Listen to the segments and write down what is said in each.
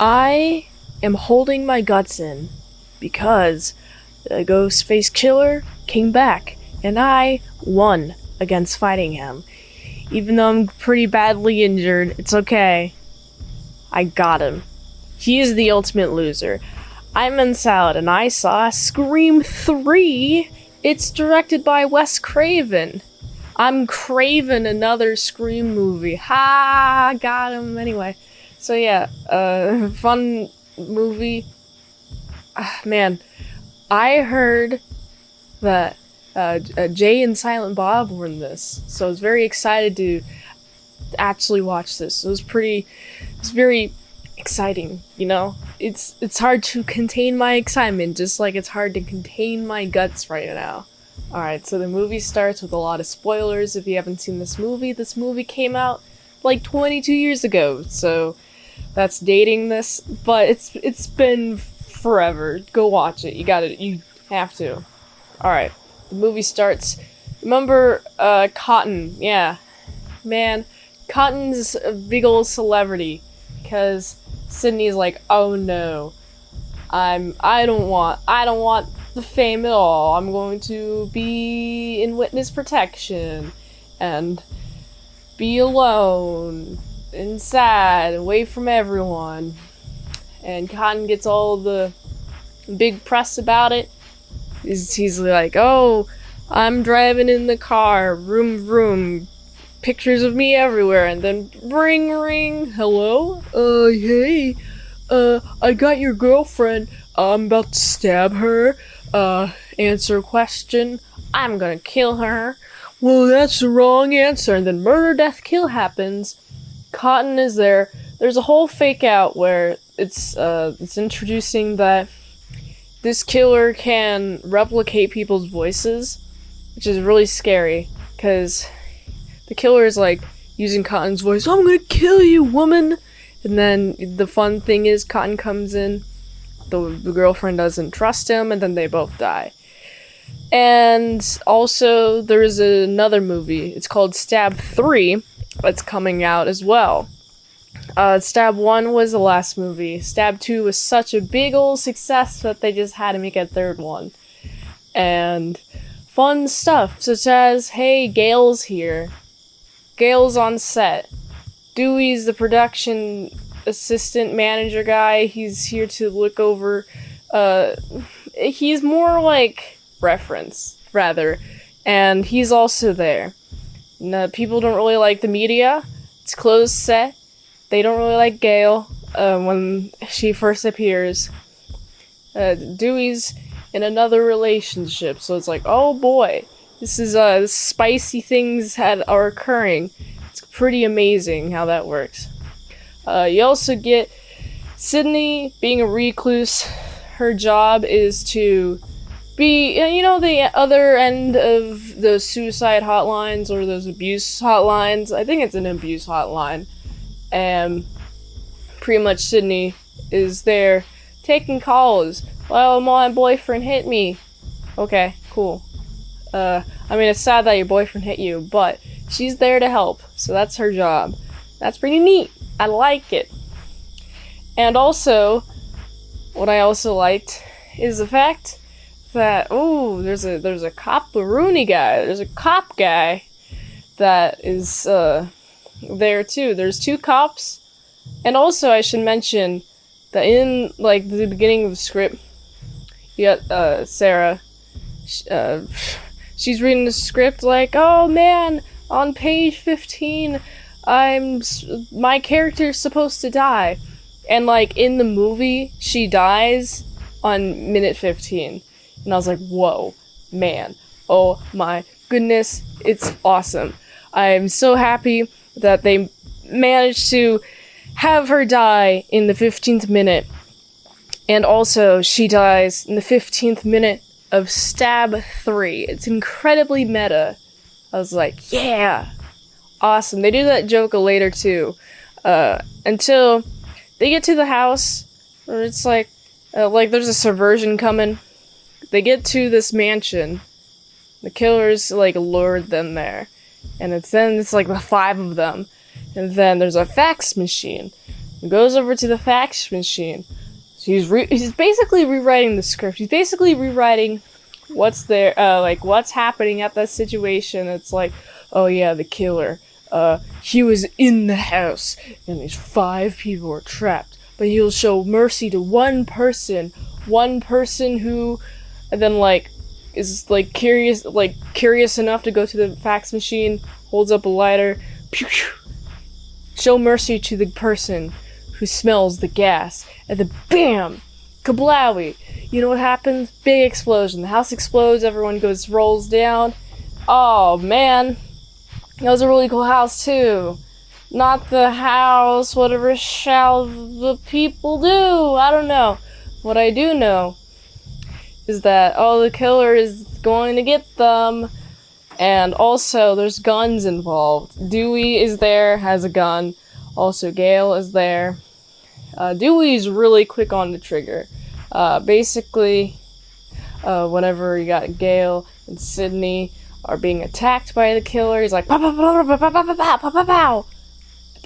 I am holding my guts in because the Ghostface Killer came back and I won against fighting him. Even though I'm pretty badly injured, it's okay. I got him. He is the ultimate loser. I'm Salad and I saw Scream 3. It's directed by Wes Craven. I'm craving another Scream movie. Ha! Got him anyway. So yeah, fun movie. Man, I heard that Jay and Silent Bob were in this, so I was very excited to actually watch this. It's very exciting, you know? It's hard to contain my excitement, just like it's hard to contain my guts right now. Alright, so the movie starts with a lot of spoilers. If you haven't seen this movie came out like 22 years ago, so that's dating this, but it's been forever. Go watch it. You have to. Alright, the movie starts. Remember, Cotton, yeah. Man, Cotton's a big old celebrity, because Sydney's like, oh no, I don't want the fame at all. I'm going to be in witness protection, and be alone, and sad, away from everyone. And Cotton gets all the big press about it. He's like, oh, I'm driving in the car, vroom vroom, pictures of me everywhere, and then ring ring, hello? Hey, I got your girlfriend, I'm about to stab her, answer question, I'm gonna kill her. Well, that's the wrong answer, and then murder, death, kill happens. Cotton is there. There's a whole fake out where it's introducing that this killer can replicate people's voices, which is really scary, because the killer is like using Cotton's voice, I'm gonna kill you, woman! And then the fun thing is Cotton comes in, the girlfriend doesn't trust him, and then they both die. And also, there's another movie. It's called Stab 3. That's coming out as well. Stab 1 was the last movie. Stab 2 was such a big old success that they just had to make a third one. And fun stuff, such as, hey, Gail's here. Gail's on set. Dewey's the production assistant manager guy. He's here to look over, he's more like reference, rather, and he's also there. Now, people don't really like the media. It's closed set. They don't really like Gail when she first appears. Dewey's in another relationship, so it's like, oh boy, this is spicy things are occurring. It's pretty amazing how that works. You also get Sydney being a recluse. Her job is to be, the other end of the suicide hotlines or those abuse hotlines. I think it's an abuse hotline. And pretty much Sydney is there taking calls. Well, my boyfriend hit me. Okay, cool. It's sad that your boyfriend hit you, but she's there to help. So that's her job. That's pretty neat. I like it. And also, what I also liked is the fact that, there's a cop-a-rooney guy. There's a cop guy that is there too. There's two cops. And also I should mention that in like the beginning of the script, you got Sarah. She's reading the script like, oh man, on page 15, my character's supposed to die. And like in the movie, she dies on minute 15. And I was like, whoa, man, oh my goodness, it's awesome. I'm so happy that they managed to have her die in the 15th minute. And also, she dies in the 15th minute of Stab 3. It's incredibly meta. I was like, yeah, awesome. They do that joke later too. Until they get to the house, where it's like there's a subversion coming. They get to this mansion. The killers like lured them there. And it's like the 5 of them. And then there's a fax machine. He goes over to the fax machine. He's basically rewriting the script. He's basically rewriting what's there, what's happening at that situation. It's like, oh yeah, the killer. He was in the house, and these 5 people were trapped. But he'll show mercy to one person who, and then is curious enough to go to the fax machine, holds up a lighter, pew pew. Show mercy to the person who smells the gas, and then BAM! Kablowie! You know what happens? Big explosion. The house explodes, everyone rolls down. Oh man, that was a really cool house too. Not the house, whatever shall the people do? I don't know. What I do know is that, the killer is going to get them. And also, there's guns involved. Dewey is there, has a gun. Also, Gale is there. Dewey's really quick on the trigger. Basically, whenever you got Gale and Sydney are being attacked by the killer, he's like, pow, pow, pow, pow, pow, pow, pow, pow, pow, pow,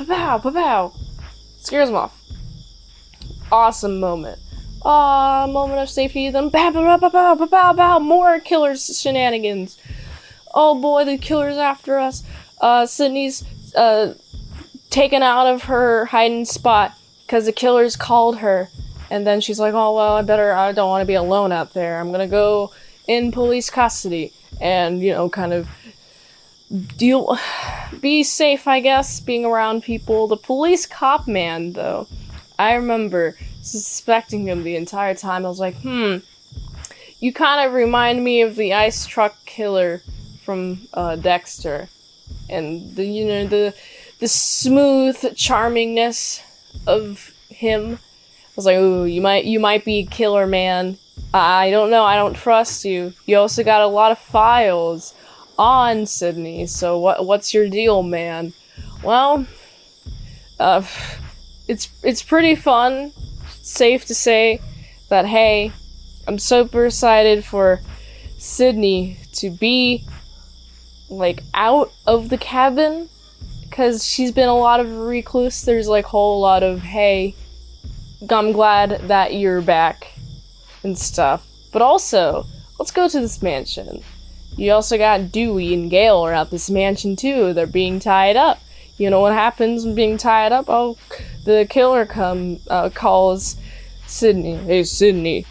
pow, pow, pow. Scares him off. Awesome moment. Moment of safety, then pow, pow, pow, pow, pow, pow, pow, more killers shenanigans. Oh boy, the killer's after us. Sydney's, taken out of her hiding spot because the killer's called her. And then she's like, oh, well, I don't want to be alone out there. I'm gonna go in police custody and, kind of be safe, I guess, being around people. The police cop man, though, I remember suspecting him the entire time. I was like, you kind of remind me of the ice truck killer from Dexter. And the smooth charmingness of him. I was like, ooh, you might be killer, man. I don't know, I don't trust you. You also got a lot of files on Sydney, so what's your deal, man? Well, it's pretty fun. Safe to say that, hey, I'm super excited for Sydney to be, out of the cabin, because she's been a lot of recluse. There's, whole lot of, hey, I'm glad that you're back, and stuff. But also, let's go to this mansion. You also got Dewey and Gale are at this mansion, too. They're being tied up. You know what happens when being tied up? Oh, the killer calls Sydney. Hey, Sydney,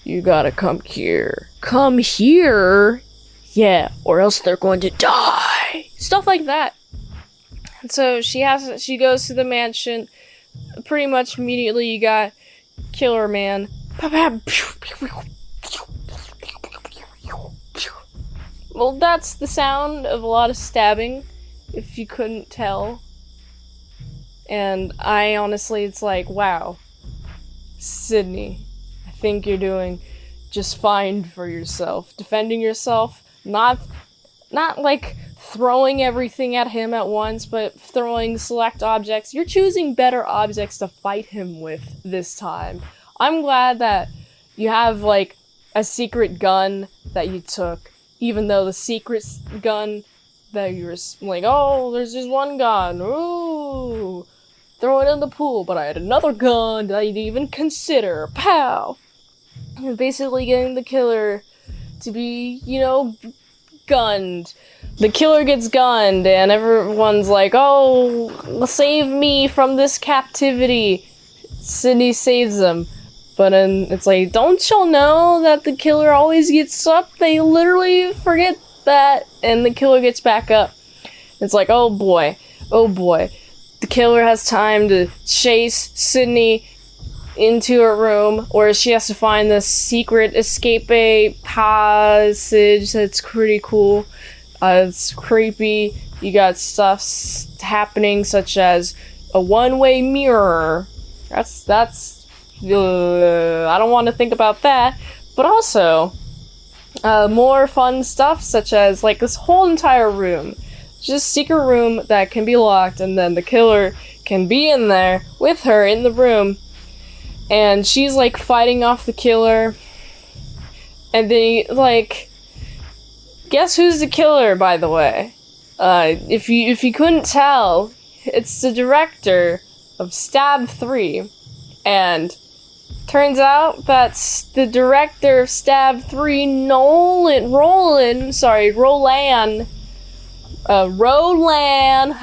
you gotta come here. Come here? Yeah, or else they're going to die. Stuff like that. And so she goes to the mansion. Pretty much immediately you got Killer Man. Well, that's the sound of a lot of stabbing, if you couldn't tell. And it's like, wow, Sydney, I think you're doing just fine for yourself. Defending yourself, not throwing everything at him at once, but throwing select objects. You're choosing better objects to fight him with this time. I'm glad that you have, a secret gun that you took, even though the secret gun that you were oh, there's just one gun, ooh, throw it in the pool, but I had another gun that I didn't even consider, pow! And basically getting the killer to be, gunned. The killer gets gunned, and everyone's like, oh, save me from this captivity. Sydney saves them. But then it's like, don't y'all know that the killer always gets up? They literally forget that, and the killer gets back up. It's like, oh boy. The killer has time to chase Sydney into her room, where she has to find this secret escape passage that's pretty cool. It's creepy. You got stuff happening, such as a one-way mirror. That's I don't want to think about that. But also, more fun stuff, such as, this whole entire room. Just secret room that can be locked, and then the killer can be in there with her in the room. And she's, fighting off the killer. And then, guess who's the killer, by the way? If you couldn't tell, it's the director of Stab 3, and turns out that the director of Stab 3, Roland,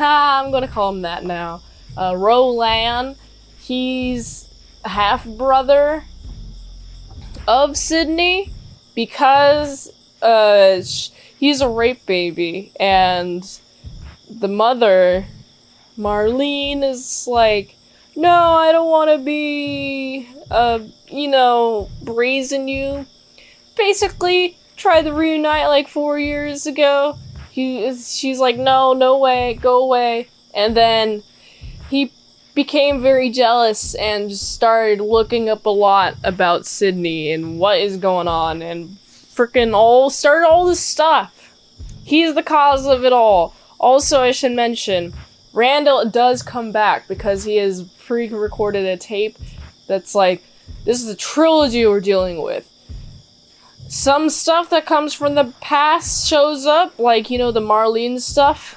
I'm gonna call him that now. Roland, he's half-brother of Sydney, because he's a rape baby, and the mother, Marlene, is like, no, I don't want to be, raising you. Basically, tried to reunite like 4 years ago. She's like, no way, go away. And then he became very jealous and just started looking up a lot about Sydney and what is going on, and started all this stuff. He's the cause of it all. Also, I should mention, Randall does come back because he has pre-recorded a tape that's like, this is a trilogy we're dealing with. Some stuff that comes from the past shows up, like, the Marlene stuff,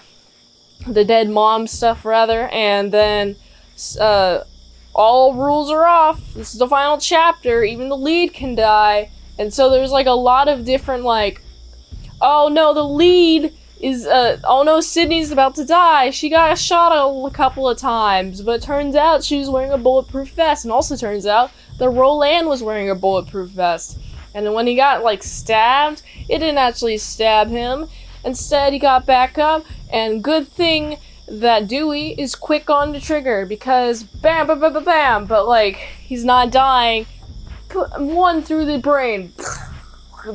the dead mom stuff, rather, and then all rules are off. This is the final chapter. Even the lead can die. And so there's, like, a lot of different, like, oh no, the lead is, oh no, Sydney's about to die. She got shot a couple of times, but it turns out she was wearing a bulletproof vest. And also turns out that Roland was wearing a bulletproof vest. And then when he got, like, stabbed, it didn't actually stab him. Instead, he got back up, and good thing that Dewey is quick on the trigger, because bam, bam, bam, bam, bam, but, like, he's not dying. One through the brain.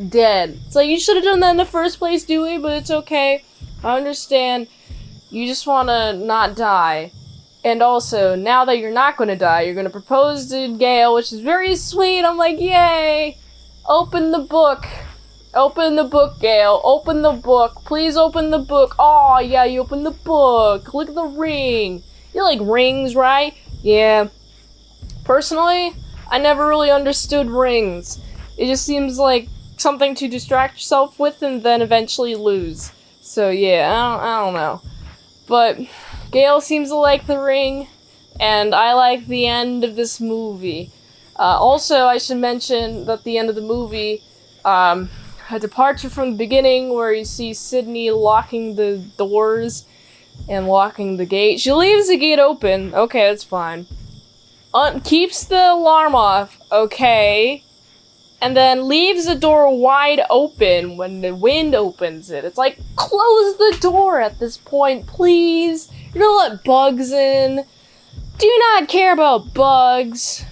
Dead. It's like, you should have done that in the first place, Dewey, but it's okay. I understand. You just want to not die. And also, now that you're not going to die, you're going to propose to Gale, which is very sweet. I'm like, yay! Open the book. Open the book, Gale. Open the book. Please open the book. Oh, yeah, you open the book. Look at the ring. You like rings, right? Yeah. Personally, I never really understood rings. It just seems like something to distract yourself with and then eventually lose. So, yeah, I don't know. But Gale seems to like the ring, and I like the end of this movie. Also, I should mention that the end of the movie, a departure from the beginning where you see Sydney locking the doors and locking the gate. She leaves the gate open. Okay, that's fine. Keeps the alarm off. Okay. And then leaves the door wide open when the wind opens it. It's like, close the door at this point, please. You're gonna let bugs in. Do not care about bugs.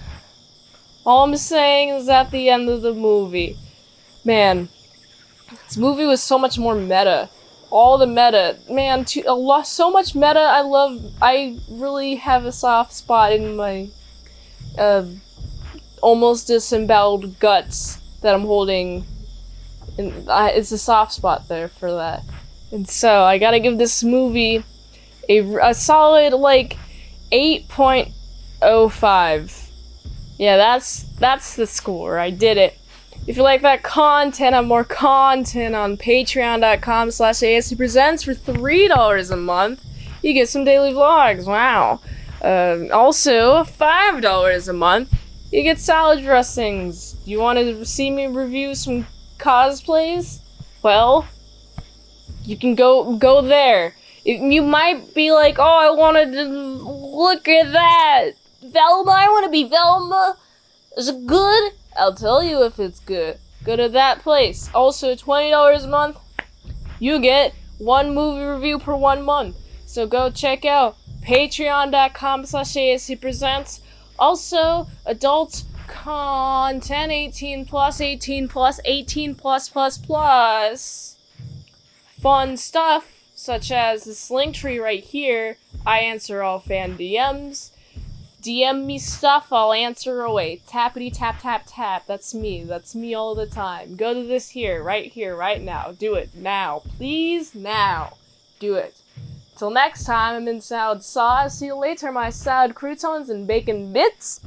All I'm saying is at the end of the movie. Man, this movie was so much more meta. All the meta. Man, so much meta. I really have a soft spot in my almost disemboweled guts that I'm holding. And it's a soft spot there for that. And so I gotta give this movie a solid, like, 8.05. Yeah, that's the score. I did it. If you like that content, I have more content on patreon.com/ASEpresents for $3 a month. You get some daily vlogs. Wow. Also, $5 a month. You get salad dressings. You want to see me review some cosplays? Well, you can go there. You might be like, oh, I wanted to look at that. Velma, I want to be Velma. Is it good? I'll tell you if it's good. Go to that place. Also, $20 a month. You get one movie review per 1 month. So go check out patreon.com/ASEpresents. Also, adult content, 18 plus, 18 plus, 18 plus plus plus. Fun stuff, such as this link tree right here. I answer all fan DMs. DM me stuff, I'll answer away. Tappity tap tap tap. That's me all the time. Go to this here, right now. Do it now. Please, now. Do it. Till next time, I'm in salad sauce. See you later, my salad croutons and bacon bits.